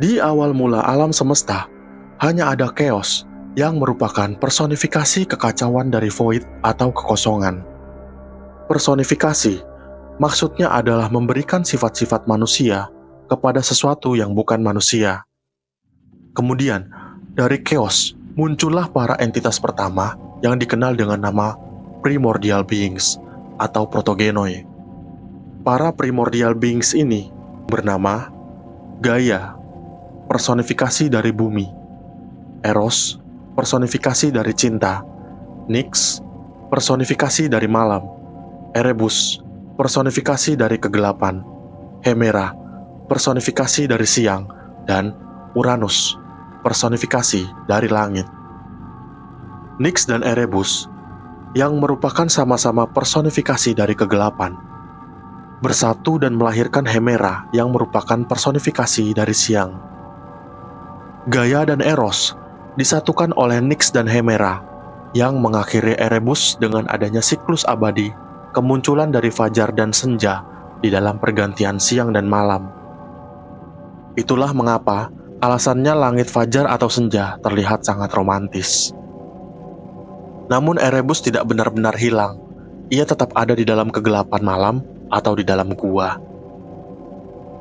Di awal mula alam semesta, hanya ada chaos yang merupakan personifikasi kekacauan dari void atau kekosongan. Personifikasi maksudnya adalah memberikan sifat-sifat manusia kepada sesuatu yang bukan manusia. Kemudian, dari chaos muncullah para entitas pertama yang dikenal dengan nama primordial beings atau protogenoi. Para primordial beings ini bernama Gaia, personifikasi dari bumi; Eros, personifikasi dari cinta; Nyx, personifikasi dari malam; Erebus, personifikasi dari kegelapan; Hemera, personifikasi dari siang; dan Uranus, personifikasi dari langit. Nyx dan Erebus, yang merupakan sama-sama personifikasi dari kegelapan, bersatu dan melahirkan Hemera yang merupakan personifikasi dari siang. Gaia dan Eros disatukan oleh Nyx dan Hemera yang mengakhiri Erebus dengan adanya siklus abadi kemunculan dari fajar dan senja di dalam pergantian siang dan malam. Itulah mengapa alasannya langit fajar atau senja terlihat sangat romantis. Namun Erebus tidak benar-benar hilang. Ia tetap ada di dalam kegelapan malam atau di dalam gua.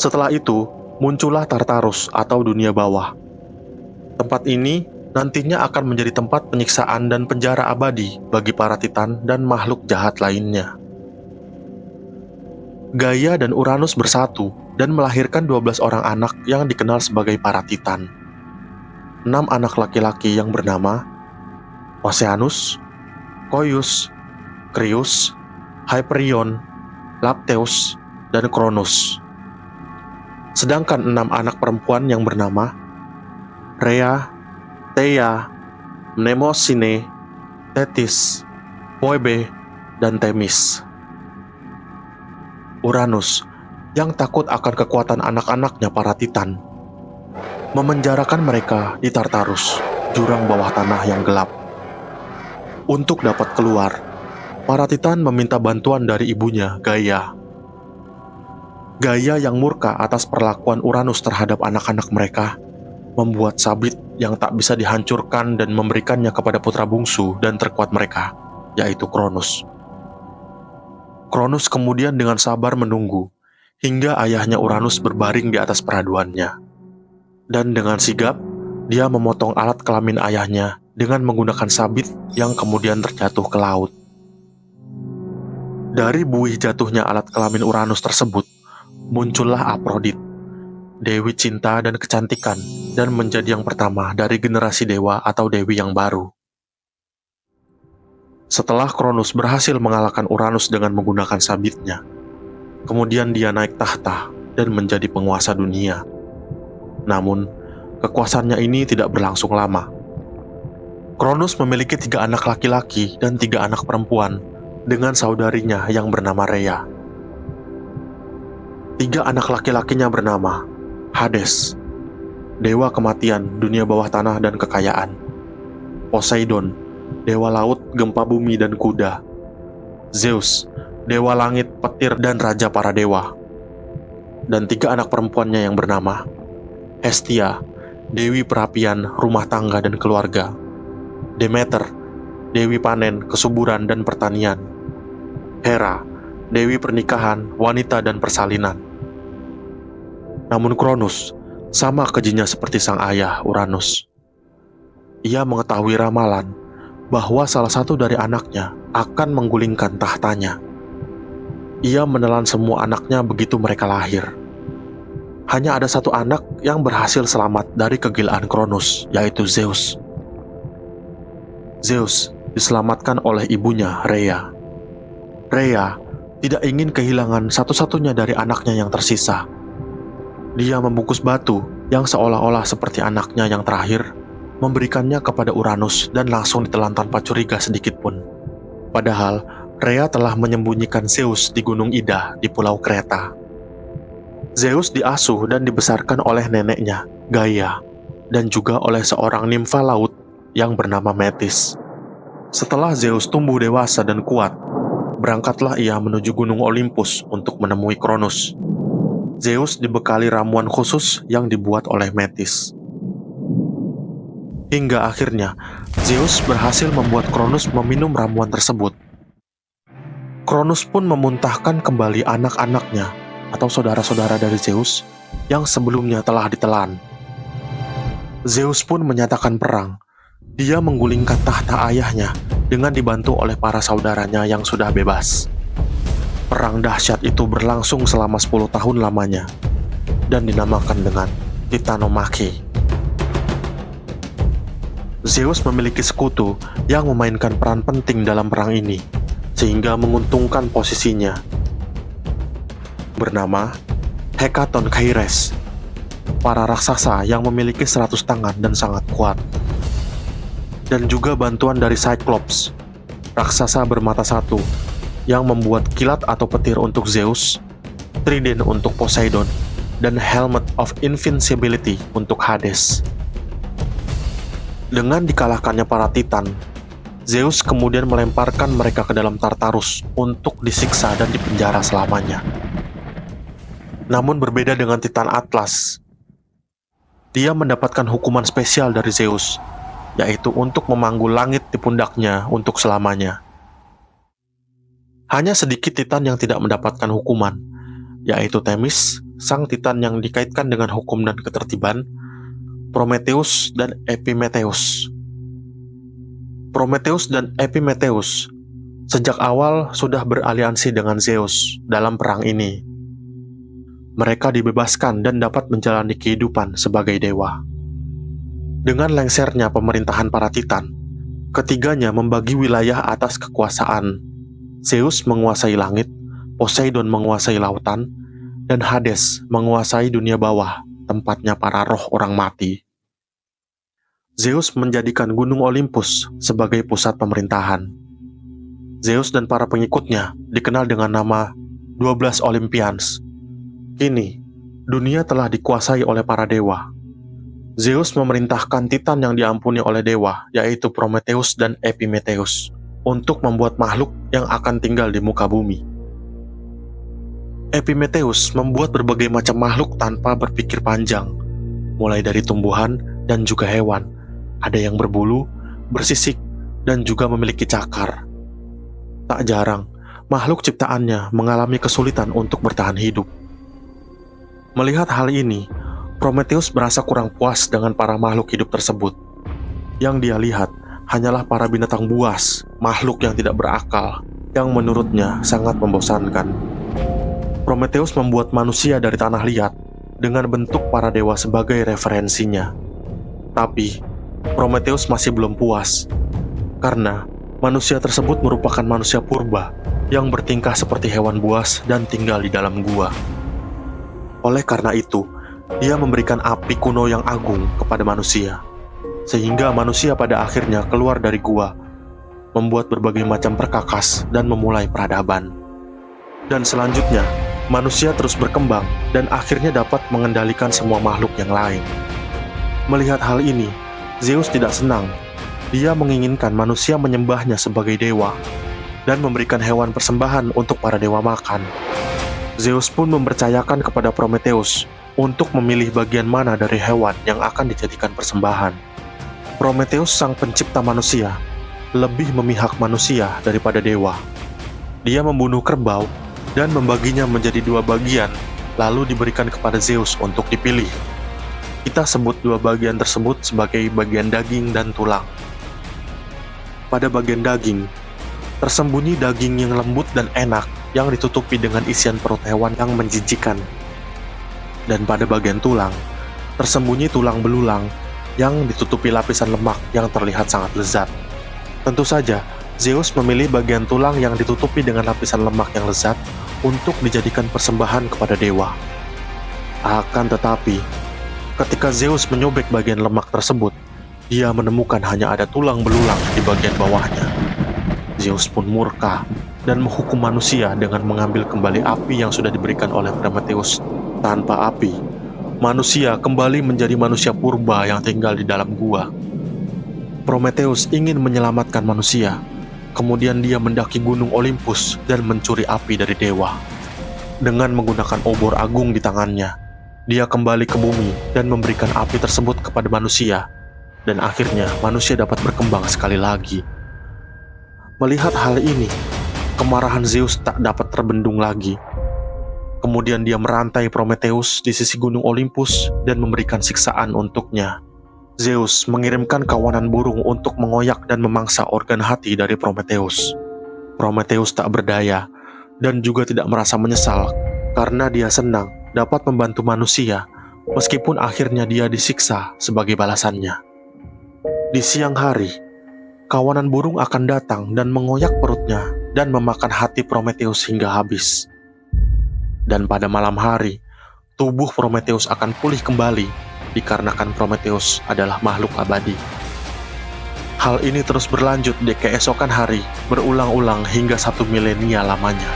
Setelah itu, muncullah Tartarus atau dunia bawah. Tempat ini nantinya akan menjadi tempat penyiksaan dan penjara abadi bagi para Titan dan makhluk jahat lainnya. Gaia dan Uranus bersatu dan melahirkan 12 orang anak yang dikenal sebagai para Titan. 6 anak laki-laki yang bernama Oceanus, Koius, Crius, Hyperion, Lapteus, dan Cronus. Sedangkan 6 anak perempuan yang bernama Rhea, Theia, Mnemosyne, Tethys, Phoebe, dan Themis. Uranus, yang takut akan kekuatan anak-anaknya para Titan, memenjarakan mereka di Tartarus, jurang bawah tanah yang gelap. Untuk dapat keluar, para Titan meminta bantuan dari ibunya, Gaia. Gaia yang murka atas perlakuan Uranus terhadap anak-anak mereka, membuat sabit yang tak bisa dihancurkan dan memberikannya kepada putra bungsu dan terkuat mereka, yaitu Cronus. Cronus kemudian dengan sabar menunggu, hingga ayahnya Uranus berbaring di atas peraduannya. Dan dengan sigap, dia memotong alat kelamin ayahnya dengan menggunakan sabit yang kemudian terjatuh ke laut. Dari buih jatuhnya alat kelamin Uranus tersebut, muncullah Aphrodite, dewi cinta dan kecantikan, dan menjadi yang pertama dari generasi dewa atau dewi yang baru. Setelah Cronus berhasil mengalahkan Uranus dengan menggunakan sabitnya, kemudian dia naik tahta dan menjadi penguasa dunia. Namun, kekuasaannya ini tidak berlangsung lama. Cronus memiliki 3 anak laki-laki dan 3 anak perempuan dengan saudarinya yang bernama Rhea. 3 anak laki-lakinya bernama Hades, dewa kematian, dunia bawah tanah dan kekayaan; Poseidon, dewa laut, gempa bumi dan kuda; Zeus, dewa langit, petir dan raja para dewa; dan 3 anak perempuannya yang bernama Hestia, dewi perapian, rumah tangga dan keluarga; Demeter, dewi panen, kesuburan dan pertanian; Hera, dewi pernikahan, wanita dan persalinan. Namun Cronus sama kejinya seperti sang ayah Uranus. Ia mengetahui ramalan bahwa salah satu dari anaknya akan menggulingkan tahtanya. Ia menelan semua anaknya begitu mereka lahir. Hanya ada 1 anak yang berhasil selamat dari kegilaan Cronus, yaitu Zeus. Zeus diselamatkan oleh ibunya, Rhea. Rhea tidak ingin kehilangan satu-satunya dari anaknya yang tersisa. Dia membungkus batu yang seolah-olah seperti anaknya yang terakhir, memberikannya kepada Uranus dan langsung ditelan tanpa curiga sedikit pun. Padahal, Rhea telah menyembunyikan Zeus di Gunung Ida di Pulau Kreta. Zeus diasuh dan dibesarkan oleh neneknya, Gaia, dan juga oleh seorang nimfa laut yang bernama Metis. Setelah Zeus tumbuh dewasa dan kuat, berangkatlah ia menuju Gunung Olympus untuk menemui Cronus. Zeus dibekali ramuan khusus yang dibuat oleh Metis. Hingga akhirnya, Zeus berhasil membuat Cronus meminum ramuan tersebut. Cronus pun memuntahkan kembali anak-anaknya atau saudara-saudara dari Zeus yang sebelumnya telah ditelan. Zeus pun menyatakan perang. Dia menggulingkan tahta ayahnya dengan dibantu oleh para saudaranya yang sudah bebas. Perang dahsyat itu berlangsung selama 10 tahun lamanya dan dinamakan dengan Titanomachy. Zeus memiliki sekutu yang memainkan peran penting dalam perang ini, sehingga menguntungkan posisinya. Bernama Hekatoncheires, para raksasa yang memiliki 100 tangan dan sangat kuat. Dan juga bantuan dari Cyclops, raksasa bermata satu, yang membuat kilat atau petir untuk Zeus, trident untuk Poseidon, dan Helmet of Invincibility untuk Hades. Dengan dikalahkannya para Titan, Zeus kemudian melemparkan mereka ke dalam Tartarus untuk disiksa dan dipenjara selamanya. Namun berbeda dengan Titan Atlas, dia mendapatkan hukuman spesial dari Zeus, yaitu untuk memanggul langit di pundaknya untuk selamanya. Hanya sedikit Titan yang tidak mendapatkan hukuman, yaitu Themis, sang Titan yang dikaitkan dengan hukum dan ketertiban, Prometheus dan Epimetheus. Prometheus dan Epimetheus sejak awal sudah beraliansi dengan Zeus dalam perang ini. Mereka dibebaskan dan dapat menjalani kehidupan sebagai dewa. Dengan lengsernya pemerintahan para Titan, ketiganya membagi wilayah atas kekuasaan. Zeus menguasai langit, Poseidon menguasai lautan, dan Hades menguasai dunia bawah, tempatnya para roh orang mati. Zeus menjadikan Gunung Olympus sebagai pusat pemerintahan. Zeus dan para pengikutnya dikenal dengan nama 12 Olympians. Kini, dunia telah dikuasai oleh para dewa. Zeus memerintahkan Titan yang diampuni oleh dewa, yaitu Prometheus dan Epimetheus, untuk membuat makhluk yang akan tinggal di muka bumi. Epimetheus membuat berbagai macam makhluk tanpa berpikir panjang, mulai dari tumbuhan dan juga hewan. Ada yang berbulu, bersisik, dan juga memiliki cakar. Tak jarang, makhluk ciptaannya mengalami kesulitan untuk bertahan hidup. Melihat hal ini, Prometheus merasa kurang puas dengan para makhluk hidup tersebut. Yang dia lihat hanyalah para binatang buas, makhluk yang tidak berakal, yang menurutnya sangat membosankan. Prometheus membuat manusia dari tanah liat dengan bentuk para dewa sebagai referensinya. Tapi, Prometheus masih belum puas, karena manusia tersebut merupakan manusia purba yang bertingkah seperti hewan buas dan tinggal di dalam gua. Oleh karena itu, dia memberikan api kuno yang agung kepada manusia, sehingga manusia pada akhirnya keluar dari gua, membuat berbagai macam perkakas dan memulai peradaban. Dan selanjutnya, manusia terus berkembang dan akhirnya dapat mengendalikan semua makhluk yang lain. Melihat hal ini, Zeus tidak senang. Dia menginginkan manusia menyembahnya sebagai dewa dan memberikan hewan persembahan untuk para dewa makan. Zeus pun mempercayakan kepada Prometheus untuk memilih bagian mana dari hewan yang akan dijadikan persembahan. Prometheus, sang pencipta manusia, lebih memihak manusia daripada dewa. Dia membunuh kerbau dan membaginya menjadi 2 bagian, lalu diberikan kepada Zeus untuk dipilih. Kita sebut 2 bagian tersebut sebagai bagian daging dan tulang. Pada bagian daging, tersembunyi daging yang lembut dan enak yang ditutupi dengan isian perut hewan yang menjijikan. Dan pada bagian tulang, tersembunyi tulang belulang yang ditutupi lapisan lemak yang terlihat sangat lezat. Tentu saja, Zeus memilih bagian tulang yang ditutupi dengan lapisan lemak yang lezat untuk dijadikan persembahan kepada dewa. Akan tetapi, ketika Zeus menyobek bagian lemak tersebut, dia menemukan hanya ada tulang belulang di bagian bawahnya. Zeus pun murka dan menghukum manusia dengan mengambil kembali api yang sudah diberikan oleh Prometheus. Tanpa api, manusia kembali menjadi manusia purba yang tinggal di dalam gua. Prometheus ingin menyelamatkan manusia. Kemudian dia mendaki gunung Olympus dan mencuri api dari dewa. Dengan menggunakan obor agung di tangannya, dia kembali ke bumi dan memberikan api tersebut kepada manusia, dan akhirnya manusia dapat berkembang sekali lagi. Melihat hal ini, kemarahan Zeus tak dapat terbendung lagi. Kemudian dia merantai Prometheus di sisi gunung Olympus dan memberikan siksaan untuknya. Zeus mengirimkan kawanan burung untuk mengoyak dan memangsa organ hati dari Prometheus. Prometheus tak berdaya dan juga tidak merasa menyesal karena dia senang dapat membantu manusia meskipun akhirnya dia disiksa sebagai balasannya. Di siang hari, kawanan burung akan datang dan mengoyak perutnya dan memakan hati Prometheus hingga habis. Dan pada malam hari, tubuh Prometheus akan pulih kembali dikarenakan Prometheus adalah makhluk abadi. Hal ini terus berlanjut di keesokan hari, berulang-ulang hingga 1 milenia lamanya.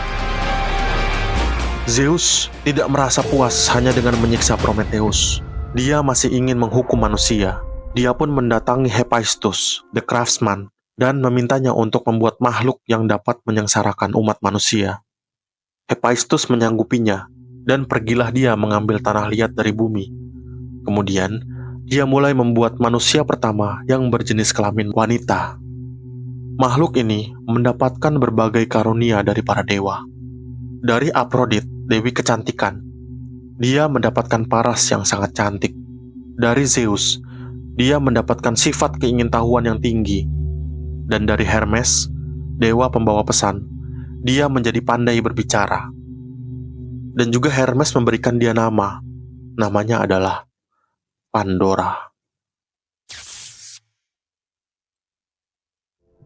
Zeus tidak merasa puas hanya dengan menyiksa Prometheus. Dia masih ingin menghukum manusia. Dia pun mendatangi Hephaestus, the craftsman, dan memintanya untuk membuat makhluk yang dapat menyengsarakan umat manusia. Hephaestus menyanggupinya, dan pergilah dia mengambil tanah liat dari bumi. Kemudian, dia mulai membuat manusia pertama yang berjenis kelamin wanita. Makhluk ini mendapatkan berbagai karunia dari para dewa. Dari Aphrodite, dewi kecantikan, dia mendapatkan paras yang sangat cantik. Dari Zeus, dia mendapatkan sifat keingintahuan yang tinggi. Dan dari Hermes, dewa pembawa pesan, dia menjadi pandai berbicara. Dan juga Hermes memberikan dia nama. Namanya adalah Pandora.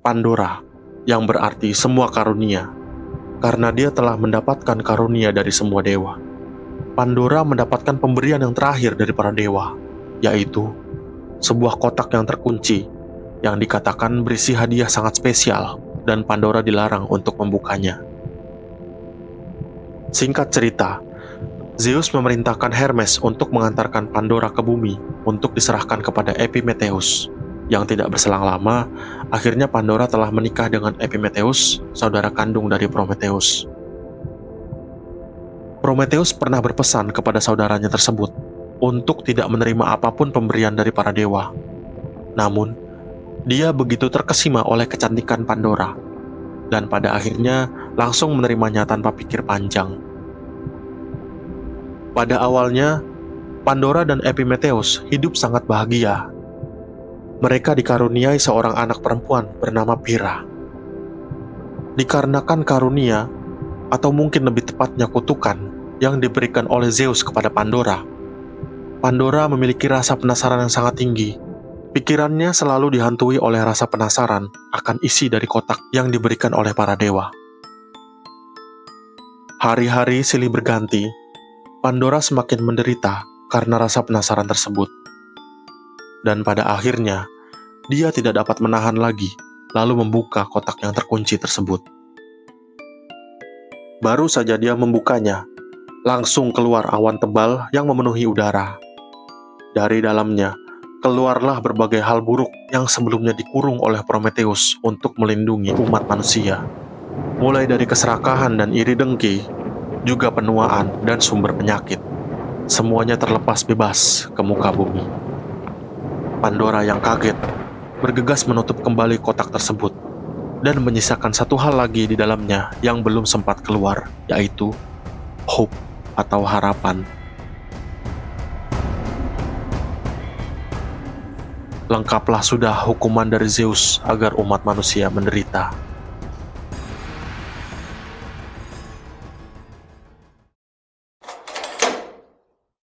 Pandora, yang berarti semua karunia, karena dia telah mendapatkan karunia dari semua dewa. Pandora mendapatkan pemberian yang terakhir dari para dewa, yaitu sebuah kotak yang terkunci, yang dikatakan berisi hadiah sangat spesial, dan Pandora dilarang untuk membukanya. Singkat cerita, Zeus memerintahkan Hermes untuk mengantarkan Pandora ke bumi untuk diserahkan kepada Epimetheus. Yang tidak berselang lama, akhirnya Pandora telah menikah dengan Epimetheus, saudara kandung dari Prometheus. Prometheus pernah berpesan kepada saudaranya tersebut untuk tidak menerima apapun pemberian dari para dewa. Namun, dia begitu terkesima oleh kecantikan Pandora, dan pada akhirnya langsung menerimanya tanpa pikir panjang. Pada awalnya, Pandora dan Epimetheus hidup sangat bahagia. Mereka dikaruniai seorang anak perempuan bernama Pyrrha. Dikarenakan karunia, atau mungkin lebih tepatnya kutukan, yang diberikan oleh Zeus kepada Pandora, Pandora memiliki rasa penasaran yang sangat tinggi. Pikirannya selalu dihantui oleh rasa penasaran akan isi dari kotak yang diberikan oleh para dewa. Hari-hari silih berganti, Pandora semakin menderita karena rasa penasaran tersebut. Dan pada akhirnya, dia tidak dapat menahan lagi, lalu membuka kotak yang terkunci tersebut. Baru saja dia membukanya, langsung keluar awan tebal yang memenuhi udara. Dari dalamnya, keluarlah berbagai hal buruk yang sebelumnya dikurung oleh Prometheus untuk melindungi umat manusia. Mulai dari keserakahan dan iri dengki, juga penuaan dan sumber penyakit. Semuanya terlepas bebas ke muka bumi. Pandora yang kaget bergegas menutup kembali kotak tersebut dan menyisakan satu hal lagi di dalamnya yang belum sempat keluar, yaitu hope atau harapan. Lengkaplah sudah hukuman dari Zeus agar umat manusia menderita.